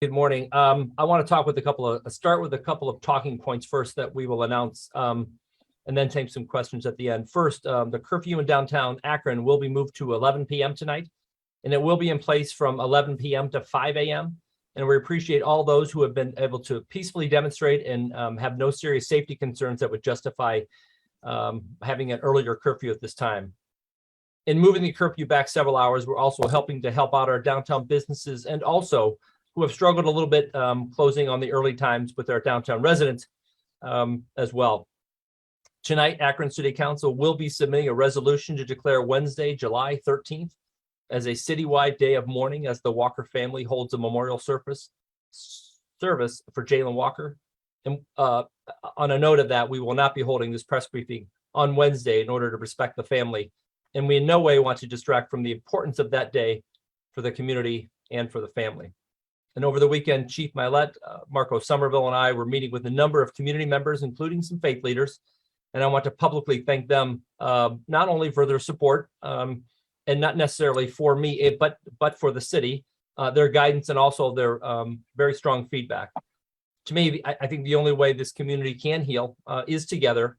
Good morning. I want to talk with start with a couple of talking points first that we will announce, and then take some questions at the end. First, the curfew in downtown Akron will be moved to 11 p.m. tonight, and it will be in place from 11 p.m. to 5 a.m. And we appreciate all those who have been able to peacefully demonstrate and have no serious safety concerns that would justify having an earlier curfew at this time. In moving the curfew back several hours, we're also helping to help out our downtown businesses and also who have struggled a little bit closing on the early times with our downtown residents as well. Tonight, Akron City Council will be submitting a resolution to declare Wednesday, July 13th as a citywide day of mourning as the Walker family holds a memorial service for Jayland Walker. And on a note of that, we will not be holding this press briefing on Wednesday in order to respect the family. And we in no way want to distract from the importance of that day for the community and for the family. And over the weekend, Chief Milet, Marco Somerville, and I were meeting with a number of community members, including some faith leaders. And I want to publicly thank them not only for their support and not necessarily for me, but for the city, their guidance and also their very strong feedback. To me, I think the only way this community can heal is together,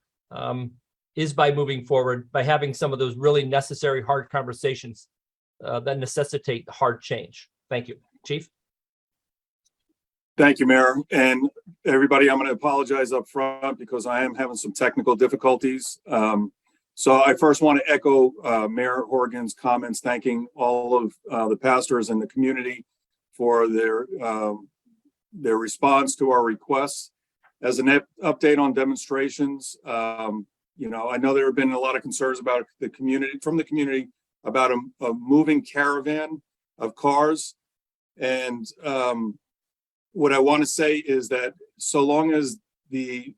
is by moving forward, by having some of those really necessary hard conversations that necessitate hard change. Thank you, Chief. Thank you, Mayor. And everybody, I'm going to apologize up front because I am having some technical difficulties. So I first want to echo Mayor Horgan's comments, thanking all of the pastors in the community for their response to our requests. As an update on demonstrations, I know there have been a lot of concerns about the community about a moving caravan of cars. And what I want to say is that so long as the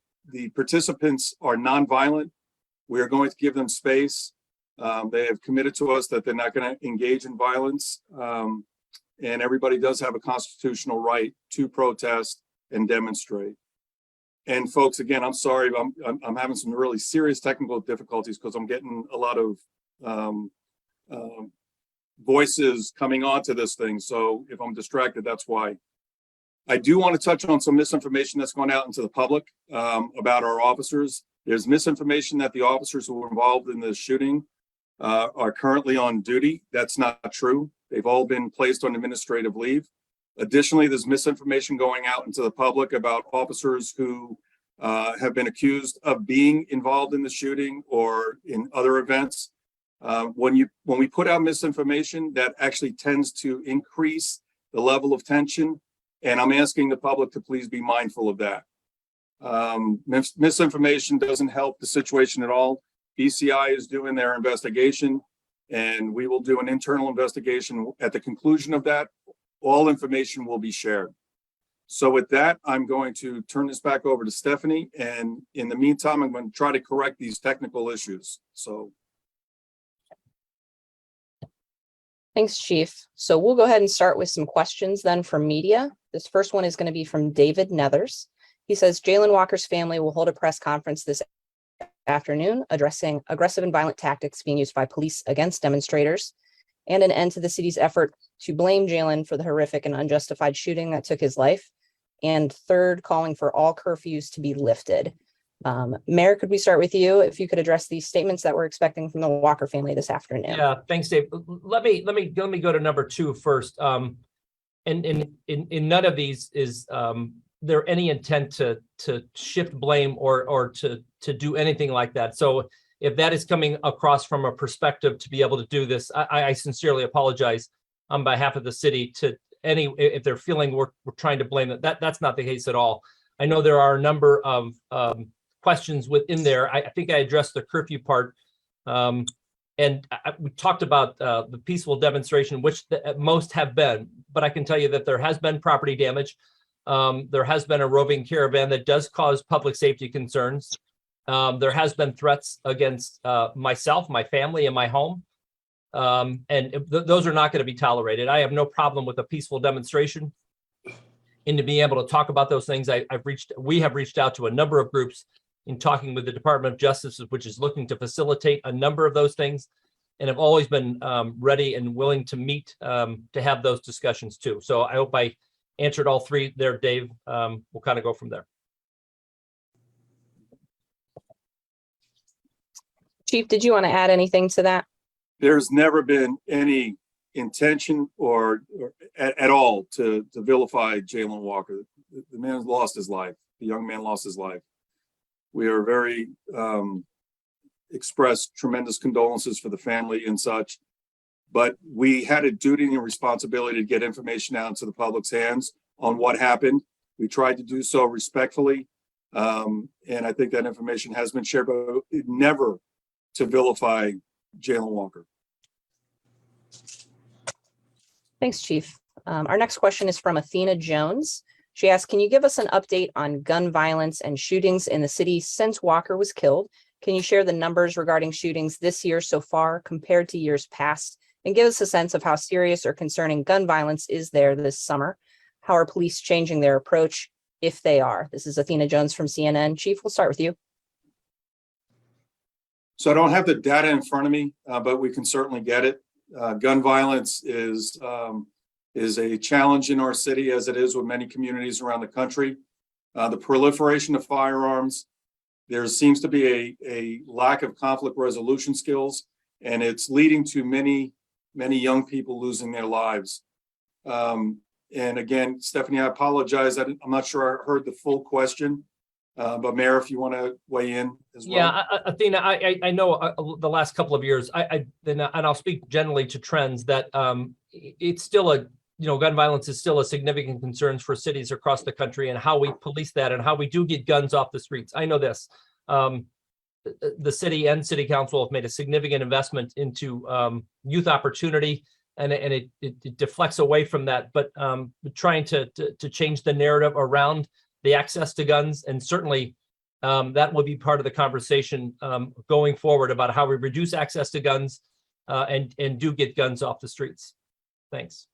participants are nonviolent, we are going to give them space. They have committed to us that they're not going to engage in violence. And everybody does have a constitutional right to protest and demonstrate. And folks, again, I'm sorry, I'm having some really serious technical difficulties because I'm getting a lot of voices coming onto this thing. So if I'm distracted, that's why. I do want to touch on some misinformation that's gone out into the public about our officers. There's misinformation that the officers who were involved in the shooting are currently on duty. That's not true. They've all been placed on administrative leave. Additionally, there's misinformation going out into the public about officers who have been accused of being involved in the shooting or in other events. When we put out misinformation, that actually tends to increase the level of tension. And I'm asking the public to please be mindful of that. Misinformation doesn't help the situation at all. BCI is doing their investigation, and we will do an internal investigation. At the conclusion of that, all information will be shared. So with that, I'm going to turn this back over to Stephanie. And in the meantime, I'm going to try to correct these technical issues. So. Thanks, Chief. So we'll go ahead and start with some questions then from media. This first one is going to be from David Nethers. He says, Jayland Walker's family will hold a press conference this afternoon addressing aggressive and violent tactics being used by police against demonstrators and an end to the city's effort to blame Jayland for the horrific and unjustified shooting that took his life. And third, calling for all curfews to be lifted. Mayor, could we start with you? If you could address these statements that we're expecting from the Walker family this afternoon. Yeah, thanks, Dave. Let me go to number 2 first. And in none of these is there any intent to shift blame or to do anything like that. So if that is coming across from a perspective to be able to do this, I sincerely apologize on behalf of the city to if they're feeling we're trying to blame it. That's not the case at all. I know there are a number of questions within there. I think I addressed the curfew part. And we talked about the peaceful demonstration, which most have been, but I can tell you that there has been property damage. There has been a roving caravan that does cause public safety concerns. There has been threats against myself, my family, and my home. Those are not going to be tolerated. I have no problem with a peaceful demonstration and to be able to talk about those things. We have reached out to a number of groups in talking with the Department of Justice, which is looking to facilitate a number of those things, and have always been ready and willing to meet to have those discussions too. So I hope I answered all three there, Dave. We'll kind of go from there. Chief, did you want to add anything to that? There's never been any intention or at all to vilify Jayland Walker. The man lost his life. The young man lost his life. We are very expressed tremendous condolences for the family and such, but we had a duty and responsibility to get information out into the public's hands on what happened. We tried to do so respectfully, and I think that information has been shared, but never to vilify Jayland Walker. Thanks, Chief. Our next question is from Athena Jones. She asks, can you give us an update on gun violence and shootings in the city since Walker was killed? Can you share the numbers regarding shootings this year so far compared to years past? And give us a sense of how serious or concerning gun violence is there this summer? How are police changing their approach, if they are? This is Athena Jones from CNN. Chief, we'll start with you. So I don't have the data in front of me, but we can certainly get it. Gun violence is a challenge in our city, as it is with many communities around the country. The proliferation of firearms, there seems to be a lack of conflict resolution skills, and it's leading to many young people losing their lives. And again, Stephanie, I apologize. I'm not sure I heard the full question, but Mayor, if you want to weigh in as well. Yeah, Athena, I know the last couple of years, and I'll speak generally to trends that it's still gun violence is still a significant concern for cities across the country, and how we police that and how we do get guns off the streets. I know this. The city and city council have made a significant investment into youth opportunity, and it deflects away from that, but trying to change the narrative around the access to guns, and certainly that will be part of the conversation going forward about how we reduce access to guns and do get guns off the streets. Thanks.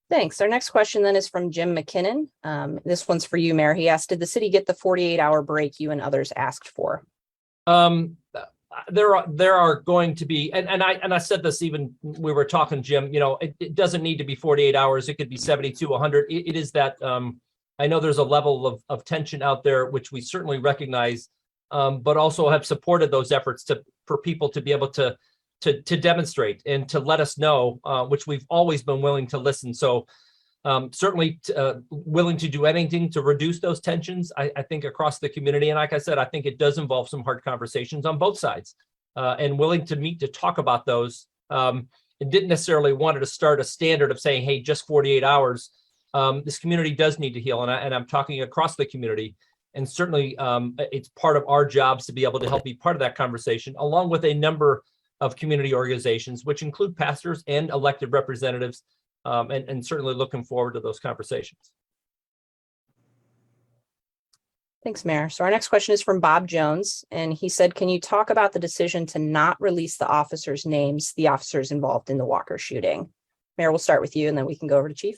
Thanks. Our next question then is from Jim McKinnon. This one's for you, Mayor. He asked, did the city get the 48-hour break you and others asked for? There are going to be, and I said this even we were talking, Jim, it doesn't need to be 48 hours. It could be 72, 100. It is that I know there's a level of tension out there, which we certainly recognize, but also have supported those efforts for people to be able to demonstrate and to let us know, which we've always been willing to listen. So certainly willing to do anything to reduce those tensions, I think, across the community. And like I said, I think it does involve some hard conversations on both sides, and willing to meet to talk about those. And didn't necessarily wanted to start a standard of saying, hey, just 48 hours. This community does need to heal. And I'm talking across the community. And certainly it's part of our jobs to be able to help be part of that conversation, along with a number of community organizations, which include pastors and elected representatives, and certainly looking forward to those conversations. Thanks, Mayor. So our next question is from Bob Jones, and he said, can you talk about the decision to not release the officers' names, the officers involved in the Walker shooting? Mayor, we'll start with you, and then we can go over to Chief.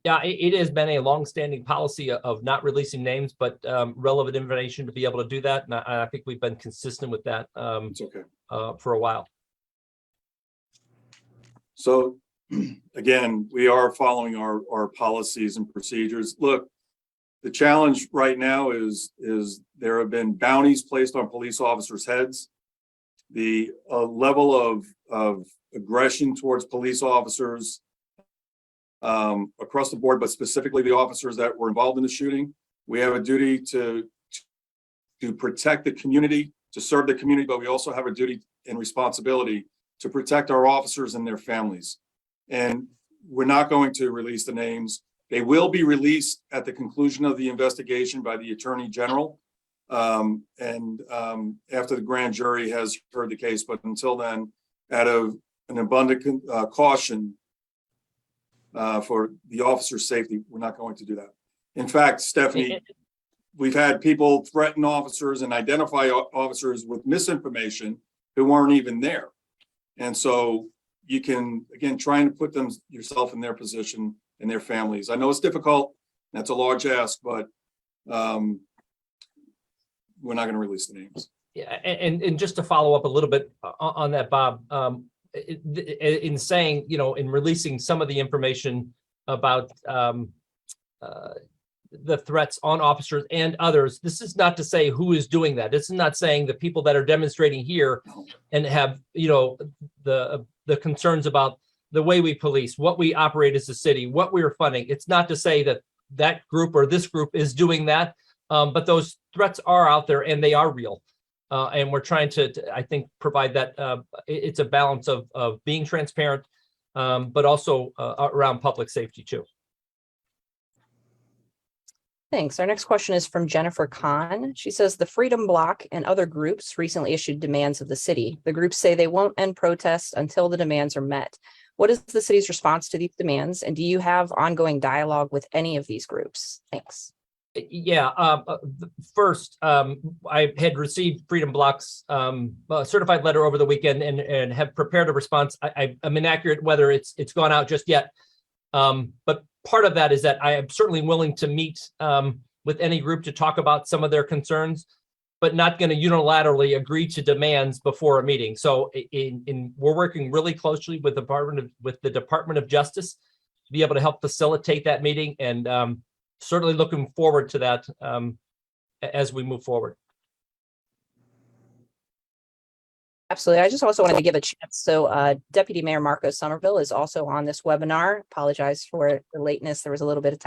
Yeah, it has been a longstanding policy of not releasing names, but relevant information to be able to do that. And I think we've been consistent with that It's okay. For a while. So again, we are following our policies and procedures. Look, the challenge right now is there have been bounties placed on police officers' heads. The level of aggression towards police officers across the board, but specifically the officers that were involved in the shooting. We have a duty to protect the community, to serve the community, but we also have a duty and responsibility to protect our officers and their families. And we're not going to release the names. They will be released at the conclusion of the investigation by the Attorney General, and after the grand jury has heard the case. But until then, out of an abundant caution for the officer's safety, we're not going to do that. In fact, Stephanie, we've had people threaten officers and identify officers with misinformation who weren't even there. And so you can, again, trying to put yourself in their position and their families. I know it's difficult. That's a large ask, but we're not going to release the names. Yeah, and just to follow up a little bit on that, Bob, in saying, in releasing some of the information about the threats on officers and others, this is not to say who is doing that. This is not saying the people that are demonstrating here and have, the concerns about the way we police, what we operate as a city, what we are funding. It's not to say that that group or this group is doing that, but those threats are out there and they are real. And we're trying to, I think, provide that it's a balance of being transparent, but also around public safety too. Thanks. Our next question is from Jennifer Kahn. She says the Freedom Bloc and other groups recently issued demands of the city. The groups say they won't end protests until the demands are met. What is the city's response to these demands? And do you have ongoing dialogue with any of these groups? Thanks. Yeah. First, I had received Freedom Bloc's certified letter over the weekend and have prepared a response. I'm inaccurate whether it's gone out just yet. But part of that is that I am certainly willing to meet with any group to talk about some of their concerns, but not going to unilaterally agree to demands before a meeting. So we're working really closely with the Department of Justice to be able to help facilitate that meeting, and certainly looking forward to that as we move forward. Absolutely. I just also wanted to give a chance. So Deputy Mayor Marco Somerville is also on this webinar. Apologize for the lateness. There was a little bit of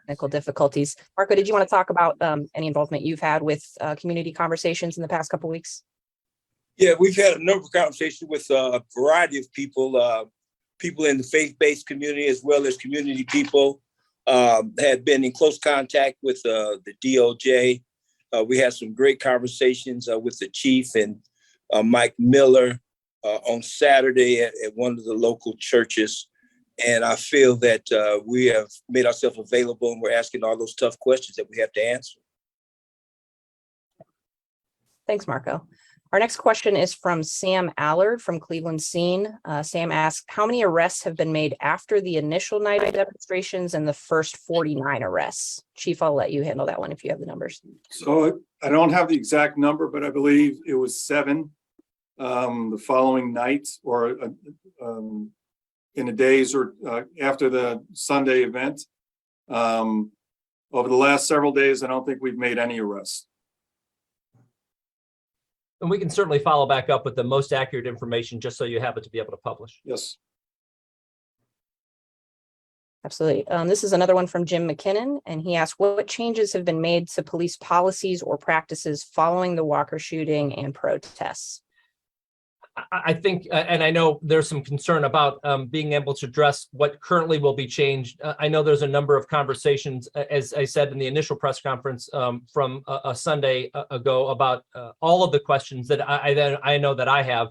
technical difficulties. Marco, did you want to talk about any involvement you've had with community conversations in the past couple of weeks? Yeah, we've had a number of conversations with a variety of people, people in the faith-based community as well as community people. Had been in close contact with the DOJ. We had some great conversations with the chief and Mike Miller on Saturday at one of the local churches. And I feel that we have made ourselves available and we're asking all those tough questions that we have to answer. Thanks, Marco. Our next question is from Sam Allard from Cleveland Scene. Sam asks, how many arrests have been made after the initial night of demonstrations and the first 49 arrests? Chief, I'll let you handle that one if you have the numbers. So I don't have the exact number, but I believe it was 7 the following night, or in the days or after the Sunday event. Over the last several days, I don't think we've made any arrests. And we can certainly follow back up with the most accurate information just so you have it to be able to publish. Yes. Absolutely. This is another one from Jim McKinnon, and he asked, what changes have been made to police policies or practices following the Walker shooting and protests? I think, and I know there's some concern about being able to address what currently will be changed. I know there's a number of conversations, as I said in the initial press conference from a Sunday ago, about all of the questions that I know that I have.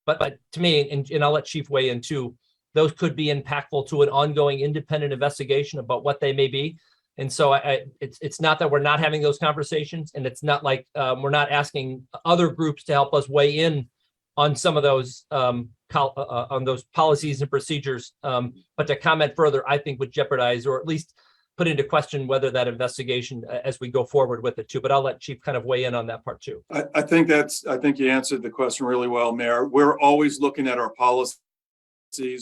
But to me, and I'll let Chief weigh in too, those could be impactful to an ongoing independent investigation about what they may be. And so it's not that we're not having those conversations, and it's not like we're not asking other groups to help us weigh in on some of those on those policies and procedures, but to comment further, I think would jeopardize or at least put into question whether that investigation as we go forward with it too. But I'll let Chief kind of weigh in on that part too. I think you answered the question really well, Mayor. We're always looking at our policies.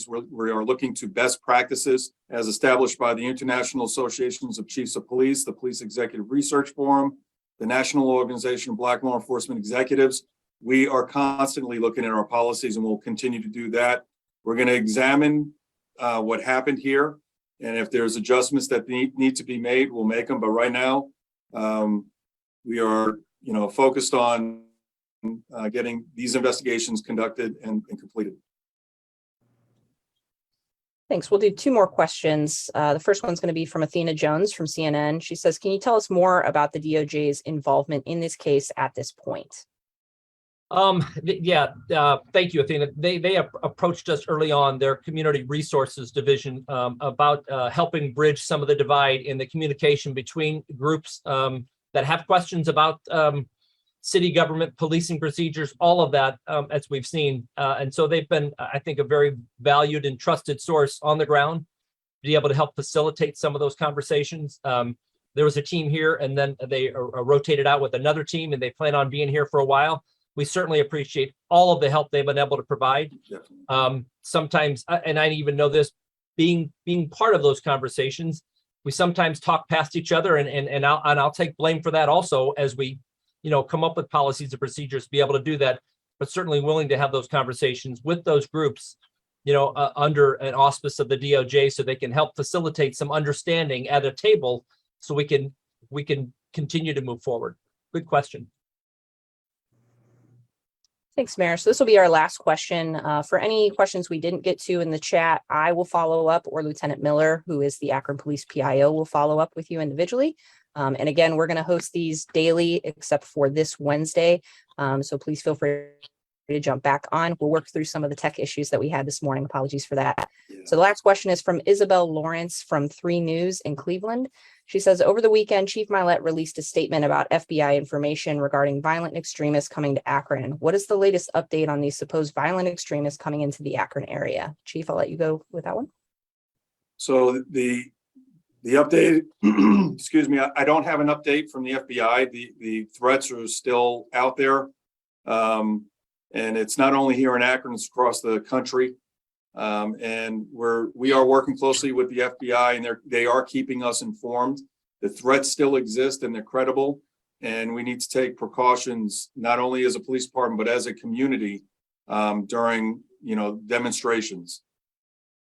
We are looking to best practices as established by the International Associations of Chiefs of Police, the Police Executive Research Forum, the National Organization of Black Law Enforcement Executives. We are constantly looking at our policies and we'll continue to do that. We're going to examine what happened here. And if there's adjustments that need to be made, we'll make them. But right now, we are, focused on getting these investigations conducted and completed. Thanks. We'll do 2 more questions. The first one's going to be from Athena Jones from CNN. She says, can you tell us more about the DOJ's involvement in this case at this point? Thank you, Athena. They approached us early on, their community resources division, about helping bridge some of the divide in the communication between groups that have questions about city government, policing procedures, all of that, as we've seen. And so they've been, I think, a very valued and trusted source on the ground to be able to help facilitate some of those conversations. There was a team here, and then they rotated out with another team, and they plan on being here for a while. we certainly appreciate all of the help they've been able to provide. Definitely. Sometimes, and I even know this, being part of those conversations, we sometimes talk past each other, and I'll take blame for that also, as we, come up with policies and procedures to be able to do that, but certainly willing to have those conversations with those groups, under an auspice of the DOJ, so they can help facilitate some understanding at a table, so we can continue to move forward. Good question. Thanks, Mayor. So this will be our last question. For any questions we didn't get to in the chat, I will follow up, or Lieutenant Miller, who is the Akron Police PIO, will follow up with you individually. And again, we're going to host these daily except for this Wednesday. So please feel free to jump back on. We'll work through some of the tech issues that we had this morning. Apologies for that. Yeah. So the last question is from Isabel Lawrence from 3 News in Cleveland. She says, over the weekend, Chief Milet released a statement about FBI information regarding violent extremists coming to Akron. What is the latest update on these supposed violent extremists coming into the Akron area? Chief, I'll let you go with that one. So the update, excuse me, I don't have an update from the FBI. The threats are still out there. And it's not only here in Akron, it's across the country. And we are working closely with the FBI, and they are keeping us informed. The threats still exist and they're credible. And we need to take precautions, not only as a police department, but as a community during, demonstrations.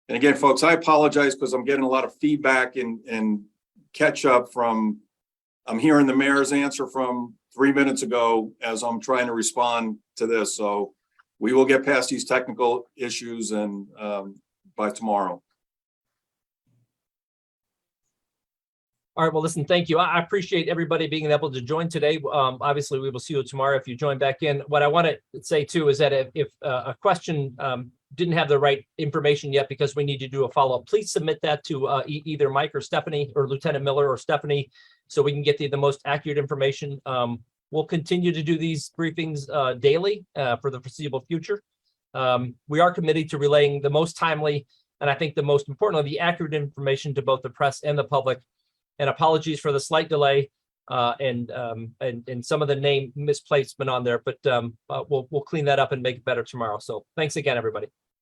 And again, folks, I apologize because I'm getting a lot of feedback and catch up from, I'm hearing the mayor's answer from 3 minutes ago as I'm trying to respond to this. So we will get past these technical issues and by tomorrow. All right. Well, listen, thank you. I appreciate everybody being able to join today. Obviously, we will see you tomorrow if you join back in. What I want to say, too, is that if a question didn't have the right information yet because we need to do a follow-up, please submit that to either Mike or Stephanie, or Lieutenant Miller or Stephanie, so we can get the most accurate information. We'll continue to do these briefings daily for the foreseeable future. We are committed to relaying the most timely, and I think the most importantly, the accurate information to both the press and the public. And apologies for the slight delay and some of the name misplacement on there, but we'll clean that up and make it better tomorrow. So thanks again, everybody.